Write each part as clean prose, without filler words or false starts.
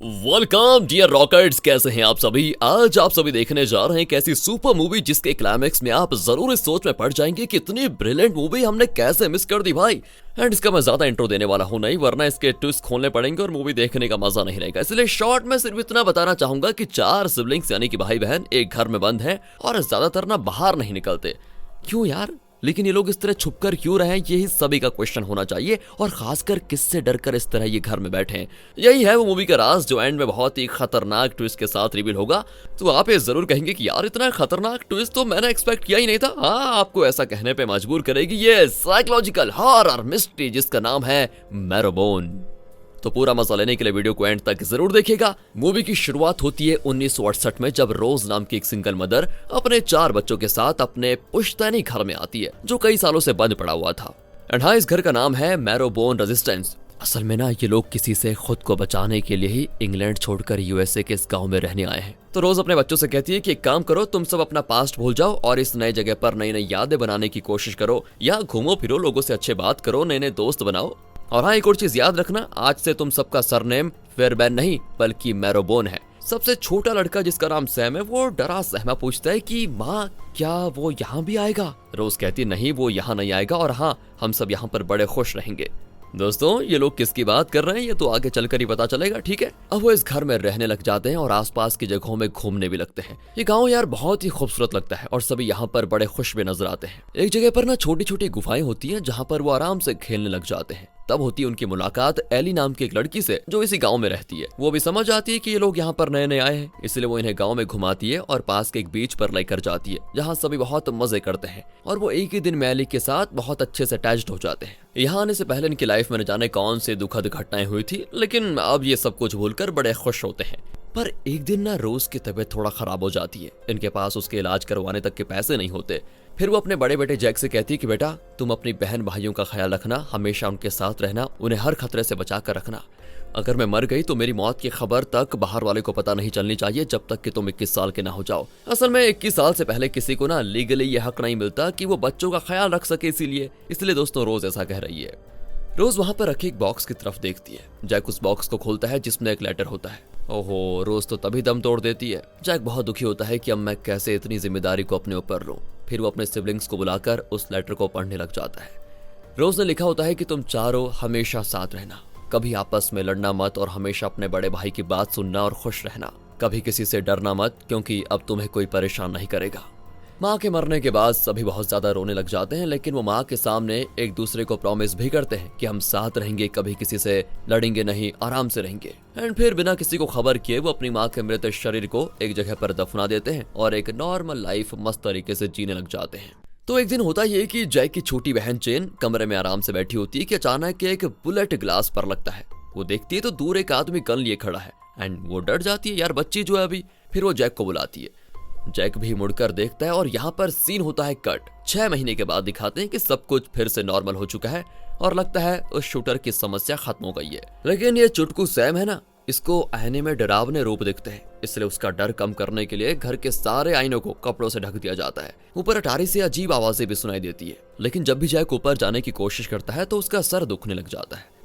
Welcome dear rockets, कैसे हैं आप सभी। आज आप सभी देखने जा रहे हैं एक ऐसी सुपर मूवी जिसके क्लाइमेक्स में आप जरूर इस सोच में पड़ जाएंगे कि इतनी ब्रिलियंट मूवी हमने कैसे मिस कर दी भाई। एंड इसका मैं ज्यादा इंट्रो देने वाला हूं नहीं, वरना इसके ट्विस्ट खोलने पड़ेंगे और मूवी देखने का मजा नहीं रहेगा। इसलिए शॉर्ट में सिर्फ इतना बताना चाहूंगा कि 4 सिबलिंग्स यानी कि भाई बहन एक घर में बंद हैं और ज्यादातर ना बाहर नहीं निकलते। क्यों यार, लेकिन ये लोग इस तरह छुपकर क्यों रहे हैं, यही सभी का क्वेश्चन होना चाहिए। और खासकर किससे डरकर इस तरह ये घर में बैठे हैं, यही है वो मूवी का राज जो एंड में बहुत ही खतरनाक ट्विस्ट के साथ रिवील होगा। तो आप ये जरूर कहेंगे कि यार इतना खतरनाक ट्विस्ट तो मैंने एक्सपेक्ट किया ही नहीं था। हाँ, आपको ऐसा कहने पे मजबूर करेगी ये साइकोलॉजिकल हॉरर मिस्ट्री जिसका नाम है मैरोबोन। तो पूरा मजा लेने के लिए वीडियो को एंड तक जरूर देखिएगा। मूवी की शुरुआत होती है 1968 में, जब रोज नाम की एक सिंगल मदर अपने 4 बच्चों के साथ अपने पुश्तैनी घर में आती है जो कई सालों से बंद पड़ा हुआ था। एंड हाँ, इस घर का नाम है मैरोबोन रेजिस्टेंस। असल में ना ये लोग किसी से खुद को बचाने के लिए ही इंग्लैंड छोड़कर यूएसए के इस गांव में रहने आए हैं। तो रोज अपने बच्चों से कहती है कि एक काम करो, तुम सब अपना पास्ट भूल जाओ और इस नए जगह पर नई नई यादें बनाने की कोशिश करो, या घूमो फिरो, लोगों से अच्छे बात करो, नए नए दोस्त बनाओ। और हाँ, एक और चीज याद रखना, आज से तुम सबका सरनेम फेयरबैन नहीं बल्कि मैरोबोन है। सबसे छोटा लड़का जिसका नाम सैम है वो डरा सहमा पूछता है कि माँ क्या वो यहाँ भी आएगा। रोज कहती नहीं, वो यहाँ नहीं आएगा और हाँ, हम सब यहाँ पर बड़े खुश रहेंगे। दोस्तों, ये लोग किसकी बात कर रहे हैं ये तो आगे चलकर ही पता चलेगा, ठीक है। अब वो इस घर में रहने लग जाते हैं और आसपास की जगहों में घूमने भी लगते हैं। ये गांव यार बहुत ही खूबसूरत लगता है और सभी यहाँ पर बड़े खुश भी नजर आते हैं। एक जगह पर ना छोटी छोटी गुफाएं होती हैं जहाँ पर वो आराम से खेलने लग जाते हैं। तब होती है उनकी मुलाकात एली नाम की एक लड़की से जो इसी गांव में रहती है। वो भी समझ जाती है कि ये लोग यहाँ पर नए नए आए हैं, इसलिए वो इन्हें गांव में घुमाती है और पास के एक बीच पर लेकर जाती है जहाँ सभी बहुत मजे करते हैं। और वो एक ही दिन में एली के साथ बहुत अच्छे से अटैच्ड हो जाते हैं। यहाँ आने से पहले इनकी लाइफ में न जाने कौन सी दुखद घटनाएं हुई थी, लेकिन अब ये सब कुछ भूलकर बड़े खुश होते हैं। पर एक दिन ना रोज की तबीयत थोड़ा खराब हो जाती है। इनके पास उसके इलाज करवाने तक के पैसे नहीं होते। फिर वो अपने बड़े बेटे जैक से कहती है कि बेटा तुम अपनी बहन भाइयों का ख्याल रखना, हमेशा उनके साथ रहना, उन्हें हर खतरे से बचा कर रखना। अगर मैं मर गई तो मेरी मौत की खबर तक बाहर वाले को पता नहीं चलनी चाहिए जब तक कि तुम 21 साल के ना हो जाओ। असल में 21 साल से पहले किसी को ना लीगली ये हक नहीं मिलता कि वो बच्चों का ख्याल रख सके, इसलिए दोस्तों रोज ऐसा कह रही है। रोज वहां पर रखे एक बॉक्स की तरफ देखती है। जैक उस बॉक्स को खोलता है जिसमें एक लेटर होता है। ओहो, रोज तो तभी दम तोड़ देती है। जैक बहुत दुखी होता है कि अब मैं कैसे इतनी जिम्मेदारी को अपने ऊपर लूं। फिर वो अपने सिबलिंग्स को बुलाकर उस लेटर को पढ़ने लग जाता है। रोज ने लिखा होता है कि तुम चारों हमेशा साथ रहना, कभी आपस में लड़ना मत और हमेशा अपने बड़े भाई की बात सुनना और खुश रहना। कभी किसी से डरना मत क्योंकि अब तुम्हें कोई परेशान नहीं करेगा। माँ के मरने के बाद सभी बहुत ज्यादा रोने लग जाते हैं, लेकिन वो माँ के सामने एक दूसरे को प्रॉमिस भी करते हैं कि हम साथ रहेंगे, कभी किसी से लड़ेंगे नहीं, आराम से रहेंगे। एंड फिर बिना किसी को खबर किए वो अपनी माँ के मृत शरीर को एक जगह पर दफना देते हैं और एक नॉर्मल लाइफ मस्त तरीके से जीने लग जाते हैं। तो एक दिन होता ये कि जैक की छोटी बहन चेन कमरे में आराम से बैठी होती है कि अचानक एक बुलेट ग्लास पर लगता है। वो देखती है तो दूर एक आदमी गन लिए खड़ा है एंड वो डर जाती है, यार बच्ची जो है अभी। फिर वो जैक को बुलाती है। जैक भी मुड़कर देखता है और यहाँ पर सीन होता है कट। 6 महीने के बाद दिखाते हैं कि सब कुछ फिर से नॉर्मल हो चुका है और लगता है उस शूटर की समस्या खत्म हो गई है। लेकिन ये चुटकू सैम है ना, इसको आईने में डरावने रूप दिखते हैं, इसलिए उसका डर कम करने के लिए घर के सारे आईनों को कपड़ों से ढक दिया जाता है। ऊपर अटारी से अजीब आवाजें भी सुनाई देती है, लेकिन जब भी जैक ऊपर जाने की कोशिश करता है तो उसका सर दुखने लग जाता है।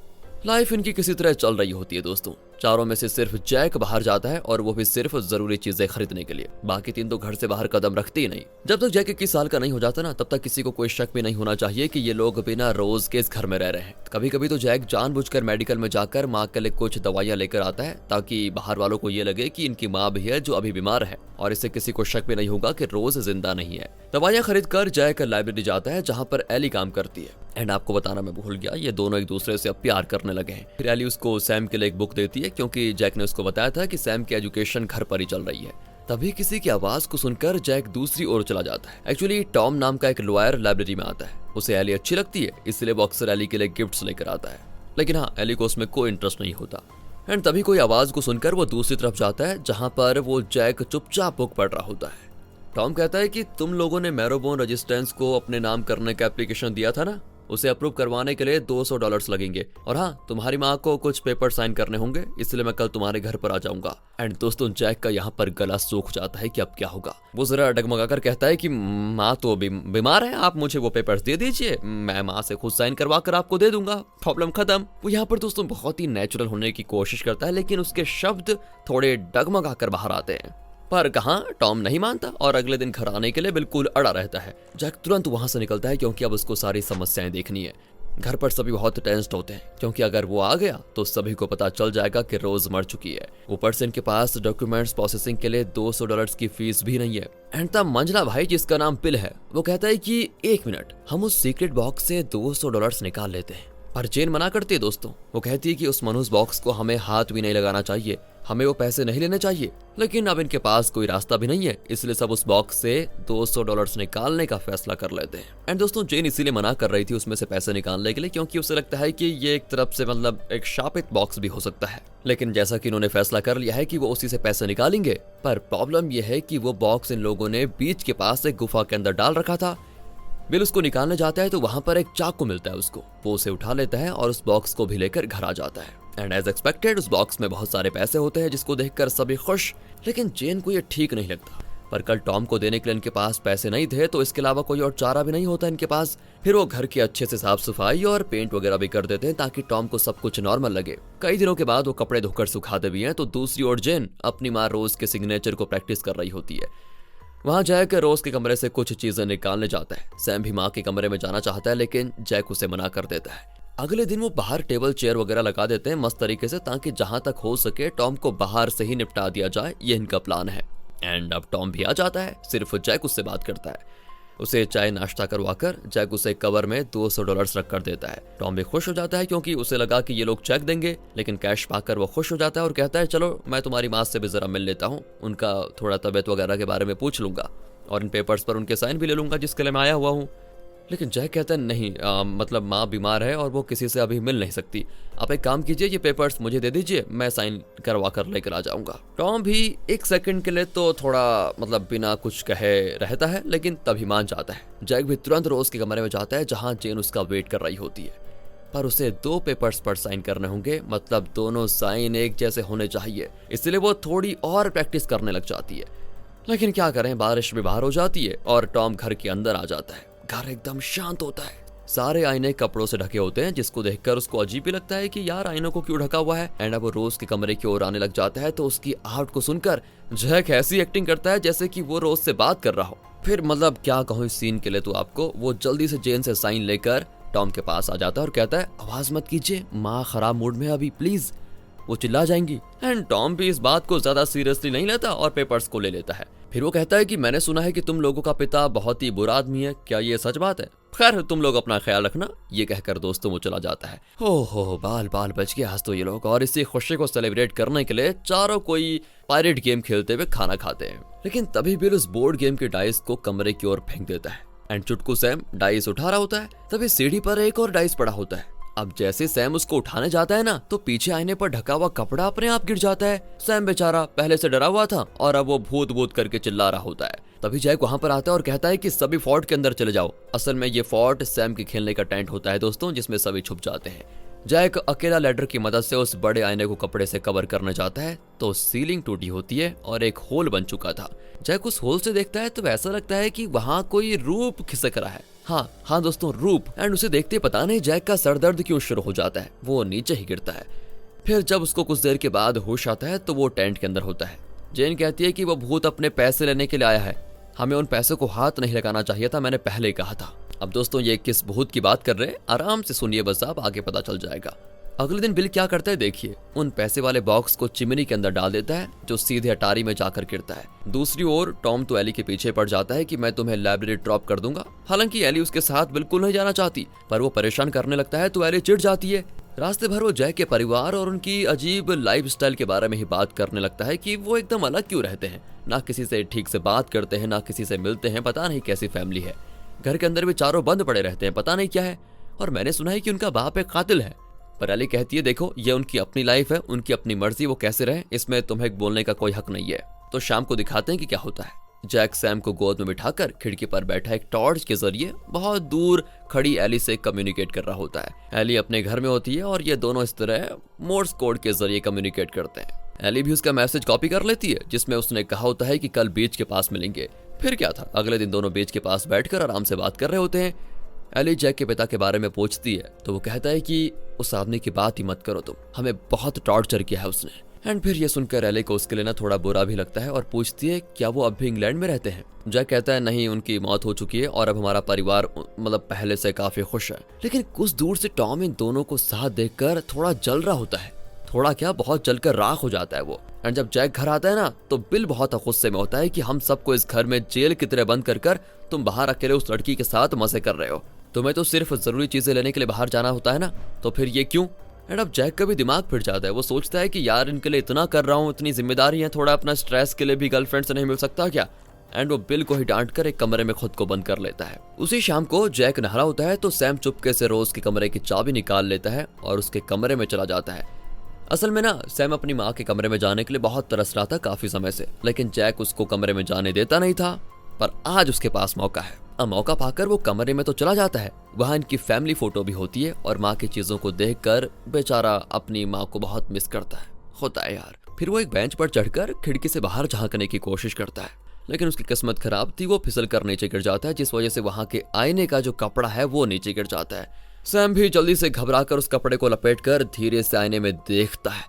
लाइफ इनकी किसी तरह चल रही होती है दोस्तों। चारों में से सिर्फ जैक बाहर जाता है और वो भी सिर्फ जरूरी चीजें खरीदने के लिए। बाकी 3 तो घर से बाहर कदम रखते ही नहीं। जब तक जैक 21 साल का नहीं हो जाता ना, तब तक किसी को कोई शक भी नहीं होना चाहिए कि ये लोग बिना रोज के इस घर में रह रहे हैं। कभी कभी तो जैक जानबूझकर मेडिकल में जाकर माँ के लिए कुछ दवाइयाँ लेकर आता है ताकि बाहर वालों को ये लगे कि इनकी माँ भी है जो अभी बीमार है और इससे किसी को शक भी नहीं होगा कि रोज जिंदा नहीं है। दवाइयाँ खरीद कर जैक लाइब्रेरी जाता है जहाँ पर एली काम करती है। एंड आपको बताना मैं भूल गया, ये दोनों एक दूसरे से अब प्यार करने लगे हैं। फिर एली उसको सैम के लिए एक बुक देती है क्योंकि जैक ने उसको बताया था कि सैम की एजुकेशन घर पर ही चल रही है। तभी किसी की आवाज को सुनकर जैक दूसरी ओर चला जाता है। एक्चुअली टॉम नाम का एक लॉयर लाइब्रेरी में आता है। उसे एली अच्छी लगती है, इसलिए वो अक्सर एली के लिए गिफ्ट्स लेकर आता है। लेकिन हाँ, एली को उसमें कोई इंटरेस्ट नहीं होता। एंड तभी कोई आवाज को सुनकर वो दूसरी तरफ जाता है जहाँ पर वो जैक चुपचाप बुक पढ़ रहा होता है। टॉम कहता है कि तुम लोगों ने मैरोबोन रेजिस्टेंस को अपने नाम करने का एप्लीकेशन दिया था ना, उसे अप्रूव करवाने के लिए $200 लगेंगे, और हाँ, तुम्हारी माँ को कुछ पेपर साइन करने होंगे, इसलिए मैं कल तुम्हारे घर पर आ जाऊंगा। एंड दोस्तों, जैक का यहाँ पर गला सूख जाता है कि अब क्या होगा। वो जरा डगमगाकर कहता है कि माँ तो बीमार है, आप मुझे वो पेपर्स दे दीजिए, मैं माँ से खुद साइन करवा कर आपको दे दूंगा, प्रॉब्लम खत्म। वो यहाँ पर दोस्तों बहुत ही नेचुरल होने की कोशिश करता है, लेकिन उसके शब्द थोड़े डगमगाकर बाहर आते हैं। पर कहाँ, टॉम नहीं मानता और अगले दिन घर आने के लिए बिल्कुल अड़ा रहता है। जैक तुरंत वहां से निकलता है क्योंकि अब उसको सारी समस्याएं देखनी है। घर पर सभी बहुत टेंस्ड होते हैं क्योंकि अगर वो आ गया तो सभी को पता चल जाएगा कि रोज मर चुकी है। ऊपर से इनके पास डॉक्यूमेंट्स प्रोसेसिंग के लिए $200 की फीस भी नहीं है। एंड तब मंजला भाई, जिसका नाम पिल है, वो कहता है कि 1 मिनट, हम उस सीक्रेट बॉक्स से $200 निकाल लेते हैं। पर जेन मना करती है दोस्तों। वो कहती है कि उस मनुष्य बॉक्स को हमें हाथ भी नहीं लगाना चाहिए, हमें वो पैसे नहीं लेने चाहिए। लेकिन अब इनके पास कोई रास्ता भी नहीं है, इसलिए सब उस बॉक्स से $200 निकालने का फैसला कर लेते हैं। एंड दोस्तों, जेन इसीलिए मना कर रही थी उसमें से पैसे निकालने के लिए क्योंकि उसे लगता है कि ये एक तरफ से मतलब एक शापित बॉक्स भी हो सकता है। लेकिन जैसा कि इन्होंने फैसला कर लिया है कि वो उसी से पैसे निकालेंगे, पर प्रॉब्लम यह है कि वो बॉक्स इन लोगों ने बीच के पास एक गुफा के अंदर डाल रखा था। बिल उसको निकालने जाता है तो वहां पर एक चाकू मिलता है उसको। वो उसे उठा लेता है और उस बॉक्स को भी लेकर घर आ जाता है। एंड एज एक्सपेक्टेड उस बॉक्स में बहुत सारे पैसे होते हैं, जिसको देखकर सभी खुश। लेकिन जेन को ये ठीक नहीं लगता। पर कल टॉम को देने के लिए इनके पास पैसे नहीं थे, तो इसके अलावा कोई और चारा भी नहीं होता इनके पास। फिर वो घर की अच्छे से साफ सफाई और पेंट वगैरह भी कर देते हैं ताकि टॉम को सब कुछ नॉर्मल लगे। कई दिनों के बाद वो कपड़े धोकर सुखाते भी हैं। तो दूसरी ओर जेन अपनी माँ रोज के सिग्नेचर को प्रैक्टिस कर रही होती है। वहां जैक रोज के कमरे से कुछ चीजें निकालने जाता है। सैम भी माँ के कमरे में जाना चाहता है, लेकिन जैक उसे मना कर देता है। अगले दिन वो बाहर टेबल चेयर वगैरह लगा देते हैं मस्त तरीके से, ताकि जहां तक हो सके टॉम को बाहर से ही निपटा दिया जाए। ये इनका प्लान है। एंड अब टॉम भी आ जाता है, सिर्फ जैक उससे बात करता है। उसे चाय नाश्ता करवाकर जैक उसे कवर में $200 रख कर देता है। टॉम भी खुश हो जाता है क्योंकि उसे लगा कि ये लोग चेक देंगे, लेकिन कैश पाकर वो खुश हो जाता है और कहता है चलो मैं तुम्हारी माँ से भी जरा मिल लेता हूँ, उनका थोड़ा तबीयत वगैरह के बारे में पूछ लूंगा और इन पेपर्स पर उनके साइन भी ले लूंगा जिसके लिए मैं आया हुआ हूँ। लेकिन जैक कहता है नहीं, मतलब माँ बीमार है और वो किसी से अभी मिल नहीं सकती। आप एक काम कीजिए, ये पेपर्स मुझे दे दीजिए, मैं साइन करवा कर लेकर आ जाऊंगा। टॉम भी एक सेकंड के लिए तो थोड़ा मतलब बिना कुछ कहे रहता है, लेकिन तभी मान जाता है। जैक भी तुरंत रोज के कमरे में जाता है जहाँ जेन उसका वेट कर रही होती है। पर उसे 2 पेपर्स पर साइन करने होंगे, मतलब दोनों साइन एक जैसे होने चाहिए। इसलिए वो थोड़ी और प्रैक्टिस करने लग जाती है। लेकिन क्या करें, बारिश भी बाहर हो जाती है और टॉम घर के अंदर आ जाता है। घर एकदम शांत होता है। सारे आईने कपड़ों से ढके होते हैं, जिसको देखकर उसको अजीब भी लगता है कि यार आईनों को क्यों ढका हुआ है। एंड अब वो रोज के कमरे की ओर आने लग जाता है तो उसकी आहट को सुनकर जैक ऐसी एक्टिंग करता है जैसे कि वो रोज से बात कर रहा हो। फिर मतलब क्या कहूँ इस सीन के लिए तो आपको, वो जल्दी से जेन से साइन लेकर टॉम के पास आ जाता है और कहता है आवाज मत कीजिए, माँ खराब मूड में अभी, प्लीज, वो चिल्ला जाएंगी। एंड टॉम भी इस बात को ज्यादा सीरियसली नहीं लेता और पेपर्स को ले लेता है। फिर वो कहता है कि मैंने सुना है कि तुम लोगों का पिता बहुत ही बुरा आदमी है, क्या ये सच बात है? खैर तुम लोग अपना ख्याल रखना। ये कहकर दोस्तों वो चला जाता है। हो बाल बाल बच गया आज तो ये लोग। और इसी खुशी को सेलिब्रेट करने के लिए चारों कोई पायरेट गेम खेलते हुए खाना खाते हैं। लेकिन तभी बिल उस बोर्ड गेम के डाइस को कमरे की ओर फेंक देता है। एंड चुटकू सैम डाइस उठा रहा होता है, तभी सीढ़ी पर एक और डाइस पड़ा होता है। अब जैसे सैम उसको उठाने जाता है ना, तो पीछे आईने पर ढका हुआ कपड़ा अपने आप गिर जाता है। सैम बेचारा पहले से डरा हुआ था और अब वो भूत भूत करके चिल्ला रहा होता है। तभी जैक वहां पर आता है और कहता है कि सभी फोर्ट के अंदर चले जाओ। असल में ये फोर्ट सैम के खेलने का टेंट होता है दोस्तों, जिसमें सभी छुप जाते हैं। जैक अकेला लैडर की मदद से उस बड़े आईने को कपड़े से कवर करने जाता है तो सीलिंग टूटी होती है और एक होल बन चुका था। जैक उस होल से देखता है तो ऐसा लगता है कि वहां कोई रूप खिसक रहा है। हाँ दोस्तों, रूप। एंड उसे देखते पता नहीं जैक का सर दर्द क्यों शुरू हो जाता है, वो नीचे ही गिरता है। फिर जब उसको कुछ देर के बाद होश आता है तो वो टेंट के अंदर होता है। जेन कहती है कि वो भूत अपने पैसे लेने के लिए आया है, हमें उन पैसों को हाथ नहीं लगाना चाहिए था, मैंने पहले ही कहा था। अब दोस्तों ये किस भूत की बात कर रहे हैं, आराम से सुनिए बस, आप आगे पता चल जाएगा। अगले दिन बिल क्या करता है देखिए, उन पैसे वाले बॉक्स को चिमनी के अंदर डाल देता है जो सीधे अटारी में जाकर गिरता है। दूसरी ओर टॉम तो एली के पीछे पड़ जाता है कि मैं तुम्हें लाइब्रेरी ड्रॉप कर दूंगा। हालांकि एली उसके साथ बिल्कुल नहीं जाना चाहती, पर वो परेशान करने लगता है तो एली चिढ़ जाती है। रास्ते भर वो जैक के परिवार और उनकी अजीब लाइफस्टाइल के बारे में ही बात करने लगता है कि वो एकदम अलग क्यों रहते हैं, ना किसी से ठीक से बात करते हैं, ना किसी से मिलते हैं, पता नहीं कैसी फैमिली है। घर के अंदर भी चारों बंद पड़े रहते हैं, पता नहीं क्या है। और मैंने सुना है कि उनका बाप एक कातिल है। पर एली कहती है देखो ये उनकी अपनी लाइफ है, उनकी अपनी मर्जी, वो कैसे रहे इसमें तुम्हें बोलने का कोई हक नहीं है। तो शाम को दिखाते हैं कि क्या होता है। जैक सैम को गोद में बिठाकर खिड़की पर बैठा एक टॉर्च के जरिए बहुत दूर खड़ी एली से कम्युनिकेट कर रहा होता है। एली अपने घर में होती है और ये दोनों इस तरह मोर्स कोड के जरिए कम्युनिकेट करते हैं। एली भी उसका मैसेज कॉपी कर लेती है जिसमें उसने कहा होता है कि कल बीच के पास मिलेंगे। फिर क्या था, अगले दिन दोनों बीच के पास बैठकर आराम से बात कर रहे होते हैं। एली जैक के पिता के बारे में पूछती है तो वो कहता है कि उस आदमी की बात ही मत करो तुम, हमें बहुत टॉर्चर किया है उसने। एंड फिर ये सुनकर एली को उसके लिए ना थोड़ा बुरा भी लगता है और पूछती है क्या वो अब भी इंग्लैंड में रहते हैं। जैक कहता है नहीं, उनकी मौत हो चुकी है और अब हमारा परिवार मतलब पहले से काफी खुश है। लेकिन कुछ दूर से टॉम इन दोनों को साथ देखकर थोड़ा जल रहा होता है, थोड़ा क्या बहुत जलकर राख हो जाता है वो। एंड जब जैक घर आता है ना तो बिल बहुत गुस्से में होता है कि हम सबको इस घर में जेल की तरह बंद कर तुम बाहर अकेले उस लड़की के साथ मजे कर रहे हो। तुम्हें तो सिर्फ जरूरी चीजें लेने के लिए बाहर जाना होता है ना, तो फिर ये क्यों। एंड अब जैक का भी दिमाग फिर जाता है, वो सोचता है कि यार इनके लिए इतना कर रहा हूँ, इतनी जिम्मेदारी है, थोड़ा अपना स्ट्रेस के लिए भी गर्लफ्रेंड से नहीं मिल सकता क्या। एंड वो बिल को ही डांट कर एक कमरे में खुद को बंद कर लेता है। उसी शाम को जैक नहा होता है तो सैम चुपके से रोज के कमरे की चाबी निकाल लेता है और उसके कमरे में चला जाता है। असल में ना सैम अपनी माँ के कमरे में जाने के लिए बहुत तरस रहा था काफी समय से, लेकिन जैक उसको कमरे में जाने देता नहीं था। पर आज उसके पास मौका है। अब मौका पाकर वो कमरे में तो चला जाता है। वहाँ इनकी फैमिली फोटो भी होती है और माँ की चीजों को देखकर बेचारा अपनी माँ को बहुत मिस करता है। होता है यार। फिर वो एक बेंच पर चढ़कर खिड़की से बाहर झांकने की कोशिश करता है, लेकिन उसकी किस्मत खराब थी, वो फिसल कर नीचे गिर जाता है, जिस वजह से वहाँ के आईने का जो कपड़ा है वो नीचे गिर जाता है। सैम भी जल्दी से घबराकर उस कपड़े को लपेटकर धीरे से आईने में देखता है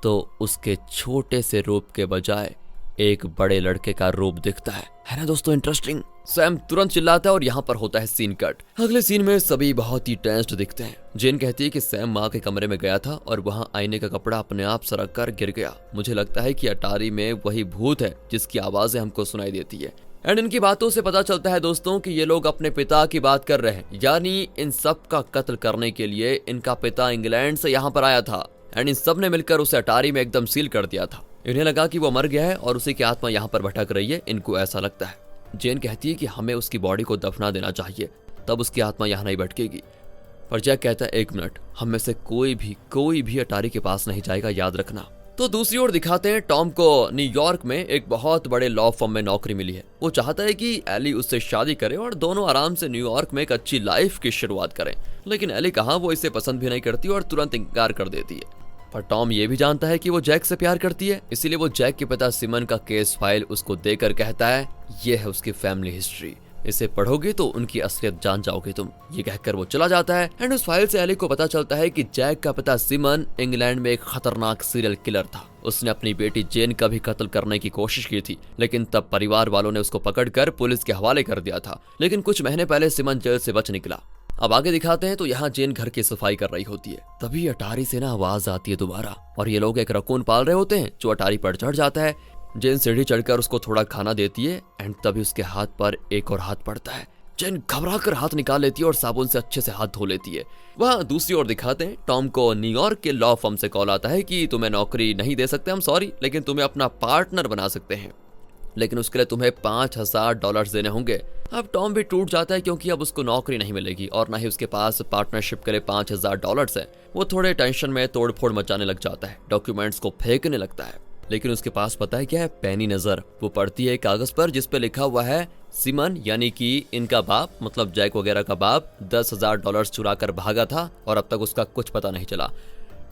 तो उसके छोटे से रूप के बजाय एक बड़े लड़के का रूप दिखता है ना दोस्तों, इंटरेस्टिंग। सैम तुरंत चिल्लाता है और यहाँ पर होता है सीन कट। अगले सीन में सभी बहुत ही टेंस्ड दिखते हैं। जेन कहती है कि सैम माँ के कमरे में गया था और वहाँ आईने का कपड़ा अपने आप सरक कर गिर गया। मुझे लगता है कि अटारी में वही भूत है जिसकी आवाजें हमको सुनाई देती है। एंड इनकी बातों से पता चलता है दोस्तों कि ये लोग अपने पिता की बात कर रहे हैं, यानी इन सब का कत्ल करने के लिए इनका पिता इंग्लैंड से यहाँ पर आया था। एंड इन सब ने मिलकर उसे अटारी में एकदम सील कर दिया था। इन्हें लगा कि वो मर गया है और उसी की आत्मा यहाँ पर भटक रही है, इनको ऐसा लगता है। जेन कहती है कि हमें उसकी बॉडी को दफना देना चाहिए, तब उसकी आत्मा यहाँ नहीं भटकेगी। पर जैक कहता है 1 मिनट, हम में से कोई भी अटारी के पास नहीं जाएगा, याद रखना। तो दूसरी ओर दिखाते हैं टॉम को न्यूयॉर्क में एक बहुत बड़े लॉ फर्म में नौकरी मिली है। वो चाहता है कि एली उससे शादी करे और दोनों आराम से न्यूयॉर्क में एक अच्छी लाइफ की शुरुआत करें। लेकिन एली कहाँ, वो इसे पसंद भी नहीं करती और तुरंत इनकार कर देती है। पर टॉम ये भी जानता है कि वो जैक से प्यार करती है, इसीलिए वो जैक के पिता सिमन का केस फाइल उसको देकर कहता है ये है उसकी फैमिली हिस्ट्री, इसे पढ़ोगे तो उनकी असलियत जान जाओगे तुम। ये कहकर वो चला जाता है। एंड उस फाइल से एली को पता चलता है कि जैक का पिता सिमन इंग्लैंड में एक खतरनाक सीरियल किलर था। उसने अपनी बेटी जेन का भी कत्ल करने की कोशिश की थी, लेकिन तब परिवार वालों ने उसको पकड़कर पुलिस के हवाले कर दिया था। लेकिन कुछ महीने पहले सिमन जेल से बच निकला। अब आगे दिखाते हैं तो यहाँ जेन घर की सफाई कर रही होती है। तभी अटारी से ना आवाज आती है दोबारा, और ये लोग एक रकून पाल रहे होते हैं जो अटारी पर चढ़ जाता है। जेन सीढ़ी चढ़कर उसको थोड़ा खाना देती है एंड तभी उसके हाथ पर एक और हाथ पड़ता है। जेन घबराकर हाथ निकाल लेती है और साबुन से अच्छे से हाथ धो लेती है। वहाँ दूसरी ओर दिखाते हैं टॉम को न्यूयॉर्क के लॉ फर्म से कॉल आता है कि तुम्हें नौकरी नहीं दे सकते हम, सॉरी, लेकिन तुम्हें अपना पार्टनर बना सकते हैं, लेकिन उसके लिए तुम्हें $5000 देने होंगे। अब टॉम भी टूट जाता है क्योंकि अब उसको नौकरी नहीं मिलेगी और ना ही उसके पास पार्टनरशिप के लिए $5000 है। वो थोड़े टेंशन में तोड़फोड़ मचाने लग जाता है, डॉक्यूमेंट्स को फेंकने लगता है। लेकिन उसके पास पता है क्या है, पैनी नजर। वो पढ़ती है कागज पर जिस पे लिखा हुआ है सिमन यानी कि इनका बाप, मतलब जैक वगैरह का बाप, $10,000 चुरा कर भागा था और अब तक उसका कुछ पता नहीं चला।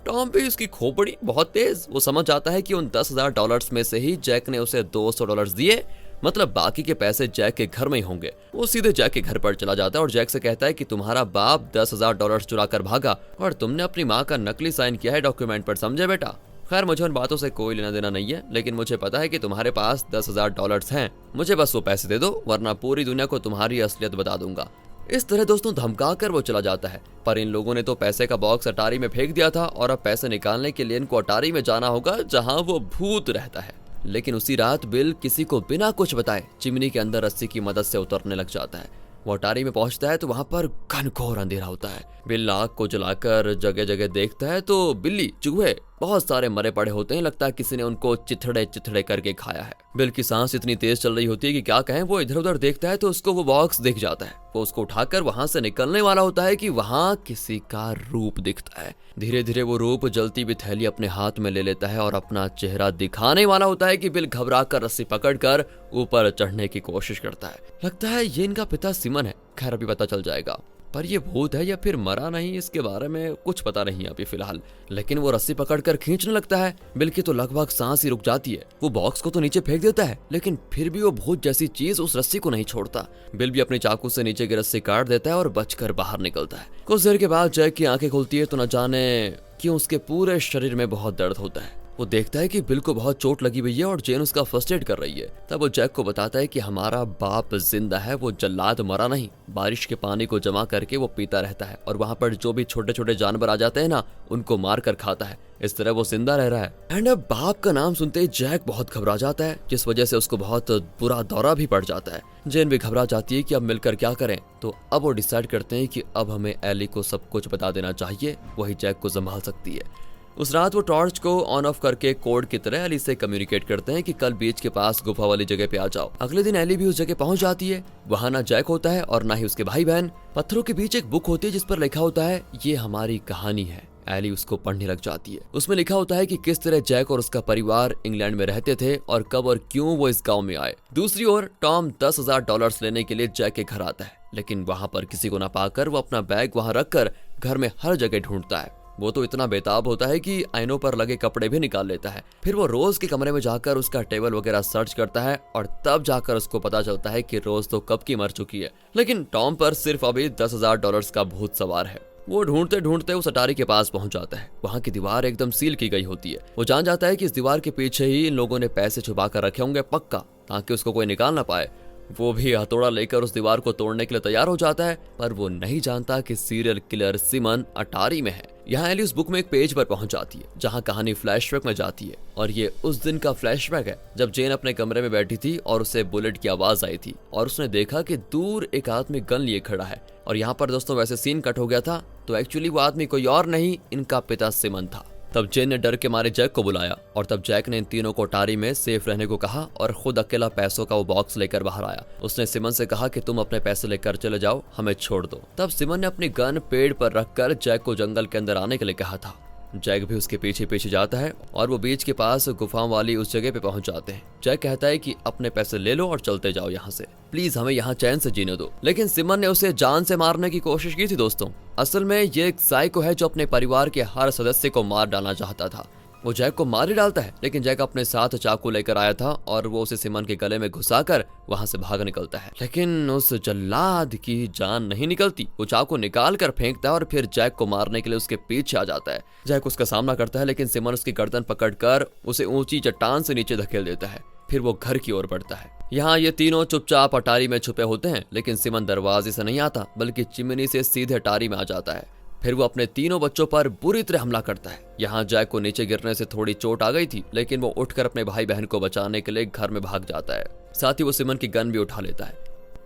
टॉम भी उसकी खोपड़ी बहुत तेज, वो समझ जाता है कि उन $10,000 में से ही जैक ने उसे $200 दिए, मतलब बाकी के पैसे जैक के घर में ही होंगे। वो सीधे जैक के घर पर चला जाता है और जैक से कहता है कि तुम्हारा बाप $10,000 चुरा कर भागा और तुमने अपनी माँ का नकली साइन किया है डॉक्यूमेंट पर, समझे बेटा। खैर मुझे उन बातों से कोई लेना देना नहीं है, लेकिन मुझे पता है कि तुम्हारे पास $10,000 हैं। मुझे बस वो पैसे दे दो, वरना पूरी दुनिया को तुम्हारी असलियत बता दूंगा। इस तरह दोस्तों धमका कर वो चला जाता है। पर इन लोगों ने तो पैसे का बॉक्स अटारी में फेंक दिया था और अब पैसे निकालने के लिए इनको अटारी में जाना होगा जहां वो भूत रहता है। लेकिन उसी रात बिल किसी को बिना कुछ बताए चिमनी के अंदर रस्सी की मदद से उतरने लग जाता है। वो अटारी में पहुंचता है तो वहां पर घनघोर अंधेरा होता है। बिल आग को जलाकर जगह जगह देखता है तो बिल्ली, चूहे बहुत सारे मरे पड़े होते हैं। लगता है किसी ने उनको चिथड़े चिथड़े करके खाया है। बिल की सांस इतनी तेज चल रही होती है कि क्या कहें। वो इधर उधर देखता है तो उसको वो बॉक्स दिख जाता है। वो उसको उठाकर वहां से निकलने वाला होता है कि वहां किसी का रूप दिखता है। धीरे धीरे वो रूप जलती हुई थैली अपने हाथ में ले लेता है और अपना चेहरा दिखाने वाला होता है कि बिल घबरा कर रस्सी पकड़कर ऊपर चढ़ने की कोशिश करता है। लगता है ये इनका पिता सिमन है। खैर अभी पता चल जाएगा, पर ये भूत है या फिर मरा नहीं इसके बारे में कुछ पता नहीं अभी फिलहाल। लेकिन वो रस्सी पकड़कर खींचने लगता है। बिल की तो लगभग सांस ही रुक जाती है। वो बॉक्स को तो नीचे फेंक देता है, लेकिन फिर भी वो भूत जैसी चीज उस रस्सी को नहीं छोड़ता। बिल भी अपनी चाकू से नीचे की रस्सी काट देता है और बचकर बाहर निकलता है। कुछ देर के बाद जैक की आंखें खुलती है तो न जाने क्यों उसके पूरे शरीर में बहुत दर्द होता है। वो देखता है कि बिल को बहुत चोट लगी हुई है और जेन उसका फर्स्ट एड कर रही है। तब वो जैक को बताता है कि हमारा बाप जिंदा है, वो जल्लाद मरा नहीं। बारिश के पानी को जमा करके वो पीता रहता है और वहां पर जो भी छोटे छोटे जानवर आ जाते हैं ना, उनको मार कर खाता है। इस तरह वो जिंदा रह रहा है। एंड अब बाप का नाम सुनते ही जैक बहुत घबरा जाता है, जिस वजह से उसको बहुत बुरा दौरा भी पड़ जाता है। जेन भी घबरा जाती है कि अब मिलकर क्या करें। तो अब वो डिसाइड करते हैं कि अब हमें एली को सब कुछ बता देना चाहिए, वही जैक को संभाल सकती है। उस रात वो टॉर्च को ऑन ऑफ करके कोड की तरह एली से कम्युनिकेट करते हैं कि कल बीच के पास गुफा वाली जगह पे आ जाओ। अगले दिन एली भी उस जगह पहुंच जाती है। वहां ना जैक होता है और ना ही उसके भाई बहन। पत्थरों के बीच एक बुक होती है जिस पर लिखा होता है ये हमारी कहानी है। एली उसको पढ़ने लग जाती है। उसमें लिखा होता है कि किस तरह जैक और उसका परिवार इंग्लैंड में रहते थे और कब और क्यों वो इस गांव में आए। दूसरी ओर टॉम $10,000 लेने के लिए जैक के घर आता है, लेकिन वहां पर किसी को ना पाकर वो अपना बैग वहां रखकर घर में हर जगह ढूंढता है। वो तो इतना बेताब होता है कि आईनों पर लगे कपड़े भी निकाल लेता है। फिर वो रोज के कमरे में जाकर उसका टेबल वगैरह सर्च करता है और तब जाकर उसको पता चलता है कि रोज तो कब की मर चुकी है, लेकिन टॉम पर सिर्फ अभी $10,000 का भूत सवार है। वो ढूंढते ढूंढते उस अटारी के पास पहुंच जाता है। वहां की दीवार एकदम सील की गई होती है। वो जान जाता है कि इस दीवार के पीछे ही इन लोगों ने पैसे छुपा कर रखे होंगे पक्का, ताकि उसको कोई निकाल ना पाए। वो भी हथौड़ा लेकर उस दीवार को तोड़ने के लिए तैयार हो जाता है, पर वो नहीं जानता कि सीरियल किलर सिमन अटारी में है। यहाँ एली उस बुक में एक पेज पर पहुंच जाती है जहाँ कहानी फ्लैशबैक में जाती है, और ये उस दिन का फ्लैशबैक है जब जेन अपने कमरे में बैठी थी और उसे बुलेट की आवाज आई थी और उसने देखा कि दूर एक आदमी गन लिए खड़ा है। और यहाँ पर दोस्तों वैसे सीन कट हो गया था, तो एक्चुअली वो आदमी कोई और नहीं, इनका पिता सिमन था। तब जेन ने डर के मारे जैक को बुलाया और तब जैक ने इन तीनों को अटारी में सेफ रहने को कहा और खुद अकेला पैसों का वो बॉक्स लेकर बाहर आया। उसने सिमन से कहा कि तुम अपने पैसे लेकर चले जाओ, हमें छोड़ दो। तब सिमन ने अपनी गन पेड़ पर रखकर जैक को जंगल के अंदर आने के लिए कहा था। जैक भी उसके पीछे पीछे जाता है और वो बीच के पास गुफाओं वाली उस जगह पे पहुंच जाते हैं। जैक कहता है कि अपने पैसे ले लो और चलते जाओ यहाँ से, प्लीज हमें यहाँ चैन से जीने दो। लेकिन सिमन ने उसे जान से मारने की कोशिश की थी दोस्तों। असल में ये एक साइको है जो अपने परिवार के हर सदस्य को मार डालना चाहता था। वो जैक को मार ही डालता है, लेकिन जैक अपने साथ चाकू लेकर आया था और वो उसे सिमन के गले में घुसाकर वहां से भाग निकलता है। लेकिन उस जल्लाद की जान नहीं निकलती। वो चाकू निकाल कर फेंकता है और फिर जैक को मारने के लिए उसके पीछे आ जाता है। जैक उसका सामना करता है, लेकिन सिमन उसकी गर्दन पकड़कर उसे ऊंची चट्टान से नीचे धकेल देता है। फिर वो घर की ओर बढ़ता है। यहाँ ये तीनों चुपचाप अटारी में छुपे होते हैं, लेकिन सिमन दरवाजे से नहीं आता बल्कि चिमनी से सीधे अटारी में आ जाता है। फिर वो अपने तीनों बच्चों पर बुरी तरह हमला करता है। यहाँ जैक को नीचे गिरने से थोड़ी चोट आ गई थी, लेकिन वो उठकर अपने भाई बहन को बचाने के लिए घर में भाग जाता है। साथ ही वो सिमन की गन भी उठा लेता है।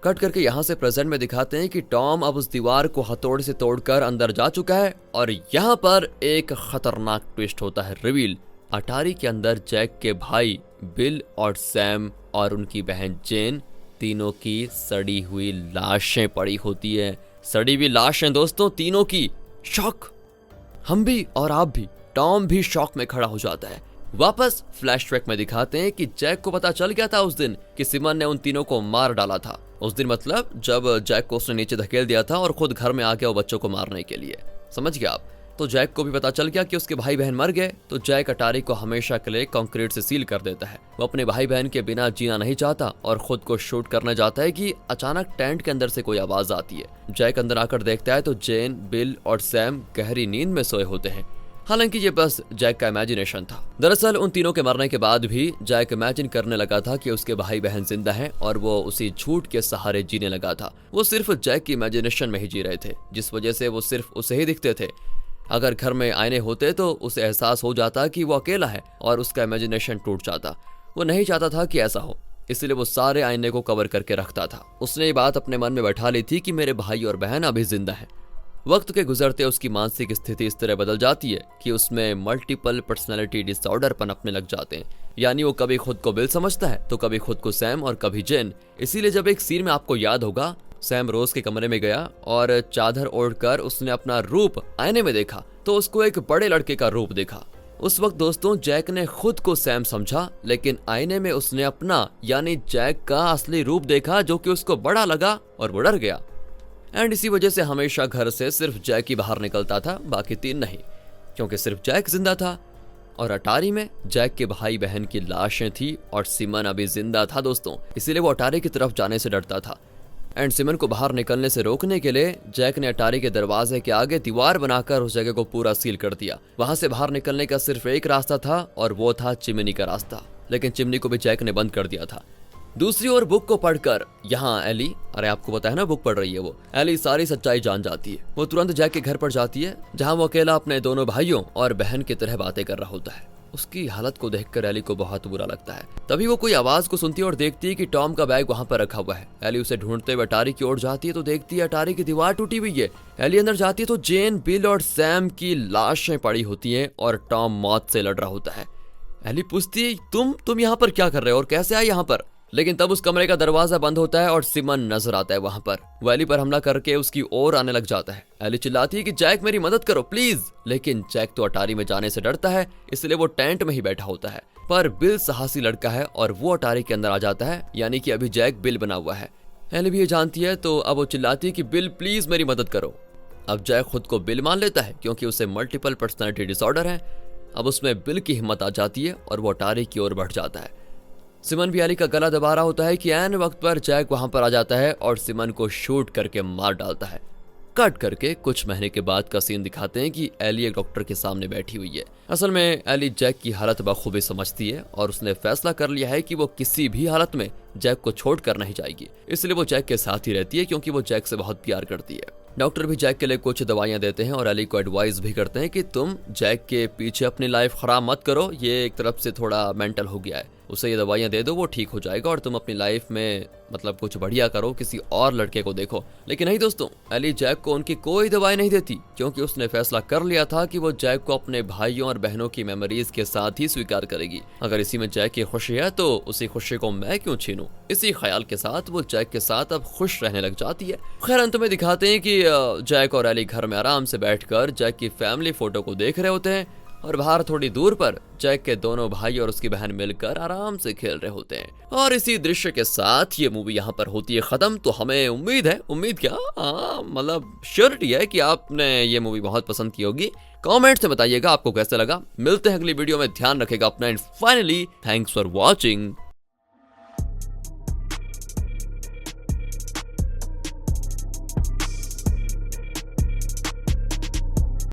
कट करके यहाँ से प्रेजेंट में दिखाते हैं कि टॉम अब उस दीवार को हथौड़े से तोड़कर अंदर जा चुका है और यहाँ पर एक खतरनाक ट्विस्ट होता है रिवील। अटारी के अंदर जैक के भाई बिल और सैम और उनकी बहन जेन, तीनों की सड़ी हुई लाशें पड़ी होती है। सड़ी हुई लाशें दोस्तों तीनों की। शॉक, हम भी और आप भी। टॉम भी शॉक में खड़ा हो जाता है। वापस फ्लैशबैक में दिखाते हैं कि जैक को पता चल गया था उस दिन कि सिमन ने उन तीनों को मार डाला था। उस दिन मतलब जब जैक को उसने नीचे धकेल दिया था और खुद घर में आ गया वो बच्चों को मारने के लिए। समझ गया आप? तो जैक को भी पता चल गया कि उसके भाई बहन मर गए, तो जैक अटारी को हमेशा के लिए कंक्रीट से सील कर देता है। वो अपने भाई बहन के बिना जीना नहीं चाहता और खुद को शूट करने जाता है कि अचानक टेंट के अंदर से कोई आवाज आती है। जैक अंदर आकर देखता है तो जेन, बिल और सैम गहरी नींद में सोए होते हैं। हालांकि ये बस जैक का इमेजिनेशन था। दरअसल उन तीनों के मरने के बाद भी जैक इमेजिन करने लगा था कि उसके भाई बहन जिंदा हैं और वो उसी झूठ के सहारे जीने लगा था। वो सिर्फ जैक की इमेजिनेशन में ही जी रहे थे, जिस वजह से वो सिर्फ उसे ही दिखते थे। अगर घर में आईने होते तो उसे एहसास हो जाता कि वो अकेला है और उसका इमेजिनेशन टूट जाता। वो नहीं चाहता था कि ऐसा हो, इसलिए वो सारे आईने को कवर करके रखता था। उसने ये बात अपने मन में बैठा ली थी कि मेरे भाई और बहन अभी जिंदा हैं। वक्त के गुजरते उसकी मानसिक स्थिति इस तरह बदल जाती है कि उसमें मल्टीपल पर्सनैलिटी डिसऑर्डर पनपने लग जाते हैं। यानी वो कभी खुद को बिल समझता है तो कभी खुद को सैम और कभी जेन। इसीलिए जब एक सीन में आपको याद होगा, सैम रोज के कमरे में गया और चादर ओढ़कर उसने अपना रूप आईने में देखा तो उसको एक बड़े लड़के का रूप देखा। उस वक्त दोस्तों जैक ने खुद को सैम समझा, लेकिन आईने में उसने अपना यानी जैक का असली रूप देखा जो कि उसको बड़ा लगा और वो डर गया। एंड इसी वजह से हमेशा घर से सिर्फ जैक ही बाहर निकलता था, बाकी तीन नहीं, क्योंकि सिर्फ जैक जिंदा था। और अटारी में जैक के भाई बहन की लाशें थी और सिमन अभी जिंदा था दोस्तों, इसीलिए वो अटारी की तरफ जाने से डरता था। एंड सिमन को बाहर निकलने से रोकने के लिए जैक ने अटारी के दरवाजे के आगे दीवार बनाकर उस जगह को पूरा सील कर दिया। वहां से बाहर निकलने का सिर्फ एक रास्ता था और वो था चिमनी का रास्ता, लेकिन चिमनी को भी जैक ने बंद कर दिया था। दूसरी ओर बुक को पढ़कर यहाँ एली, अरे आपको पता है ना बुक पढ़ रही है वो, एली सारी सच्चाई जान जाती है। वो तुरंत जैक के घर पर जाती है जहाँ वो अकेला अपने दोनों भाइयों और बहन की तरह बातें कर रहा होता है। उसकी हालत को देखकर एली को बहुत बुरा लगता है। तभी वो कोई आवाज को सुनती है और देखती है कि टॉम का बैग वहां पर रखा हुआ है। एली उसे ढूंढते हुए अटारी की ओर जाती है तो देखती है अटारी की दीवार टूटी हुई है। एली अंदर जाती है तो जेन, बिल और सैम की लाशें पड़ी होती हैं और टॉम मौत से लड़ रहा होता है। एली पूछती है तुम यहाँ पर क्या कर रहे हो और कैसे आए यहाँ पर? लेकिन तब उस कमरे का दरवाजा बंद होता है और सिमन नजर आता है वहां पर। वो एली पर हमला करके उसकी ओर आने लग जाता है। एली चिल्लाती है कि जैक मेरी मदद करो प्लीज, लेकिन जैक तो अटारी में जाने से डरता है, इसलिए वो टेंट में ही बैठा होता है। पर बिल साहसी लड़का है और वो अटारी के अंदर आ जाता है, यानी कि अभी जैक बिल बना हुआ है। एली भी ये जानती है तो अब वो चिल्लाती है कि बिल प्लीज मेरी मदद करो। अब जैक खुद को बिल मान लेता है क्योंकि उसे मल्टीपल पर्सनैलिटी डिसऑर्डर है। अब उसमें बिल की हिम्मत आ जाती है और वो अटारी की ओर बढ़ जाता है। सिमन भी एली का गला दबा रहा होता है कि ऐन वक्त पर जैक वहां पर आ जाता है और सिमन को शूट करके मार डालता है। कट करके कुछ महीने के बाद का सीन दिखाते हैं कि एली एक डॉक्टर के सामने बैठी हुई है। असल में एली जैक की हालत बखूबी समझती है और उसने फैसला कर लिया है कि वो किसी भी हालत में जैक को छोड़कर नहीं जाएगी, इसलिए वो जैक के साथ ही रहती है क्योंकि वो जैक से बहुत प्यार करती है। डॉक्टर भी जैक के लिए कुछ दवाइयां देते हैं और एली को एडवाइस भी करते हैं कि तुम जैक के पीछे अपनी लाइफ खराब मत करो, ये एक तरफ से थोड़ा मेंटल हो गया है, उसे ये दवाइयां दे दो, वो ठीक हो जाएगा और तुम अपनी लाइफ में मतलब कुछ बढ़िया करो, किसी और लड़के को देखो। लेकिन नहीं दोस्तों, एली जैक को उनकी कोई दवाई नहीं देती क्योंकि उसने फैसला कर लिया था कि वो जैक को अपने भाइयों और बहनों की मेमोरीज के साथ ही स्वीकार करेगी। अगर इसी में जैक की खुशी है तो उसी खुशी को मैं क्यों छीनूं। इसी ख्याल के साथ वो जैक के साथ अब खुश रहने लग जाती है। खैर अंत में दिखाते हैं कि जैक और एली घर में आराम से बैठकर जैक की फैमिली फोटो को देख रहे होते हैं और बाहर थोड़ी दूर पर जैक के दोनों भाई और उसकी बहन मिलकर आराम से खेल रहे होते हैं। और इसी दृश्य के साथ ये मूवी यहाँ पर होती है खत्म। तो हमें उम्मीद क्या, मतलब श्योरिटी है कि आपने ये मूवी बहुत पसंद की होगी। कमेंट से बताइएगा आपको कैसा लगा। मिलते हैं अगली वीडियो में, ध्यान रखेगा अपना and finally thanks for watching.